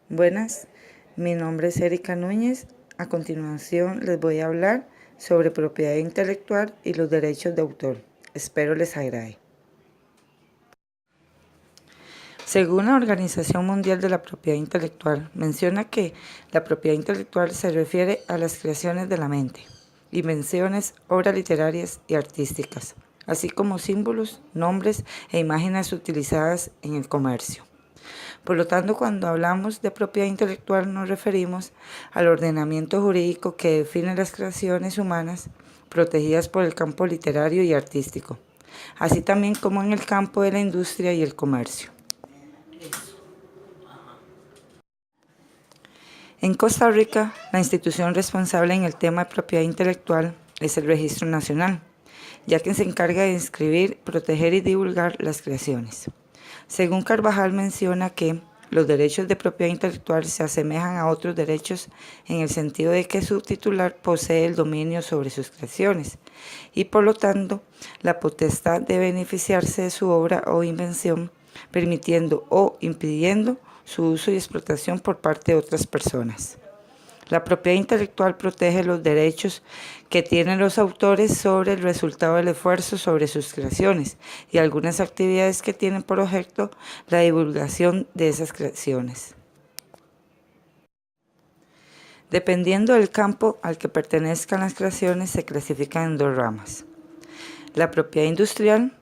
Buenas, mi nombre es Erika Núñez. A continuación les voy a hablar sobre propiedad intelectual y los derechos de autor. Espero les agrade. Según la Organización Mundial de la Propiedad Intelectual, menciona que la propiedad intelectual se refiere a las creaciones de la mente, invenciones, obras literarias y artísticas, así como símbolos, nombres e imágenes utilizadas en el comercio. Por lo tanto, cuando hablamos de propiedad intelectual nos referimos al ordenamiento jurídico que define las creaciones humanas protegidas por el campo literario y artístico, así también como en el campo de la industria y el comercio. En Costa Rica, la institución responsable en el tema de propiedad intelectual es el Registro Nacional, ya que se encarga de inscribir, proteger y divulgar las creaciones. Según Carvajal menciona que los derechos de propiedad intelectual se asemejan a otros derechos en el sentido de que su titular posee el dominio sobre sus creaciones y por lo tanto la potestad de beneficiarse de su obra o invención, permitiendo o impidiendo su uso y explotación por parte de otras personas. La propiedad intelectual protege los derechos que tienen los autores sobre el resultado del esfuerzo sobre sus creaciones y algunas actividades que tienen por objeto la divulgación de esas creaciones. Dependiendo del campo al que pertenezcan las creaciones, se clasifican en dos ramas. La propiedad industrial,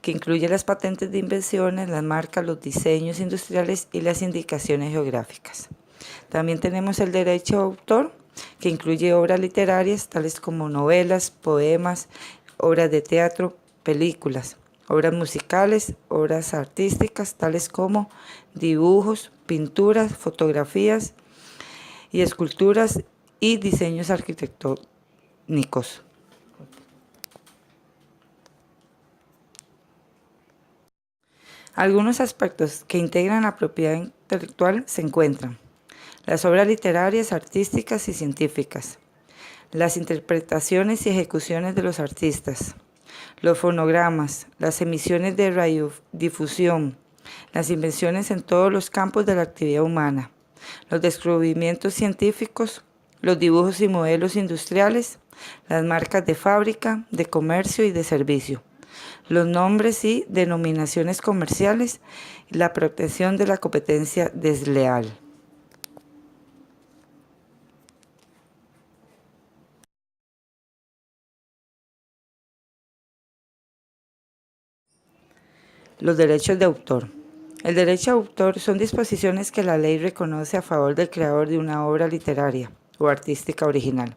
que incluye las patentes de invenciones, las marcas, los diseños industriales y las indicaciones geográficas. También tenemos el derecho de autor, que incluye obras literarias, tales como novelas, poemas, obras de teatro, películas, obras musicales, obras artísticas, tales como dibujos, pinturas, fotografías y esculturas y diseños arquitectónicos. Algunos aspectos que integran la propiedad intelectual se encuentran las obras literarias, artísticas y científicas, las interpretaciones y ejecuciones de los artistas, los fonogramas, las emisiones de radiodifusión, las invenciones en todos los campos de la actividad humana, los descubrimientos científicos, los dibujos y modelos industriales, las marcas de fábrica, de comercio y de servicio, los nombres y denominaciones comerciales y la protección de la competencia desleal. Los derechos de autor. El derecho de autor son disposiciones que la ley reconoce a favor del creador de una obra literaria o artística original,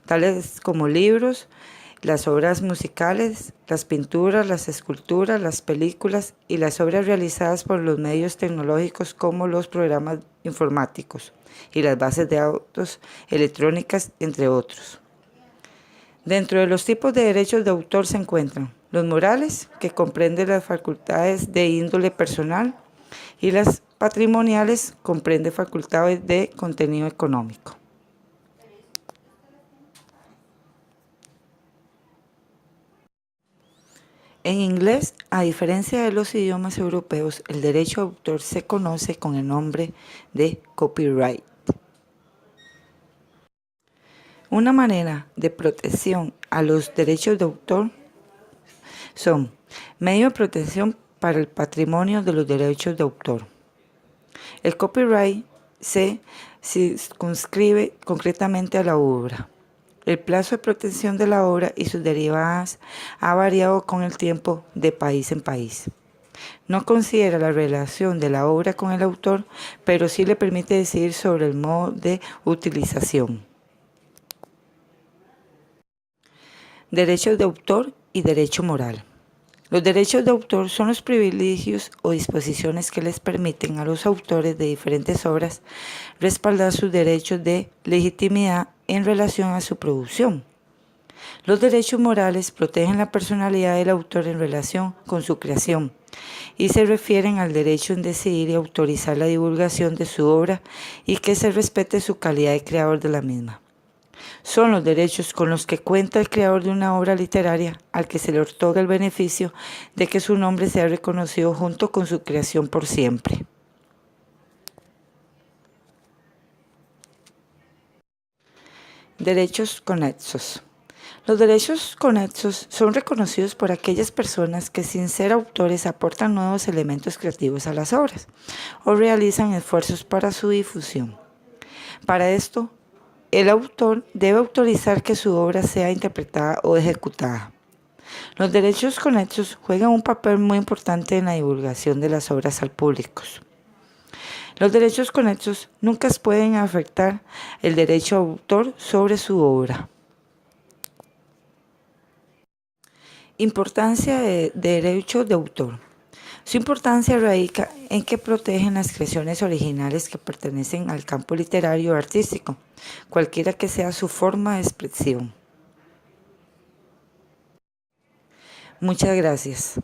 tales como libros, las obras musicales, las pinturas, las esculturas, las películas y las obras realizadas por los medios tecnológicos como los programas informáticos y las bases de datos electrónicas, entre otros. Dentro de los tipos de derechos de autor se encuentran los morales, que comprenden las facultades de índole personal, y las patrimoniales, comprende facultades de contenido económico. En inglés, a diferencia de los idiomas europeos, el derecho de autor se conoce con el nombre de copyright. Una manera de protección a los derechos de autor son medio de protección para el patrimonio de los derechos de autor. El copyright se circunscribe concretamente a la obra. El plazo de protección de la obra y sus derivadas ha variado con el tiempo de país en país. No considera la relación de la obra con el autor, pero sí le permite decidir sobre el modo de utilización. Derechos de autor y derecho moral. Los derechos de autor son los privilegios o disposiciones que les permiten a los autores de diferentes obras respaldar sus derechos de legitimidad en relación a su producción. Los derechos morales protegen la personalidad del autor en relación con su creación y se refieren al derecho en decidir y autorizar la divulgación de su obra y que se respete su calidad de creador de la misma. Son los derechos con los que cuenta el creador de una obra literaria al que se le otorga el beneficio de que su nombre sea reconocido junto con su creación por siempre. Derechos conexos. Los derechos conexos son reconocidos por aquellas personas que sin ser autores aportan nuevos elementos creativos a las obras o realizan esfuerzos para su difusión. Para esto, el autor debe autorizar que su obra sea interpretada o ejecutada. Los derechos conexos juegan un papel muy importante en la divulgación de las obras al público. Los derechos conexos nunca pueden afectar el derecho autor sobre su obra. Importancia de derechos de autor. Su importancia radica en que protegen las creaciones originales que pertenecen al campo literario o artístico, cualquiera que sea su forma de expresión. Muchas gracias.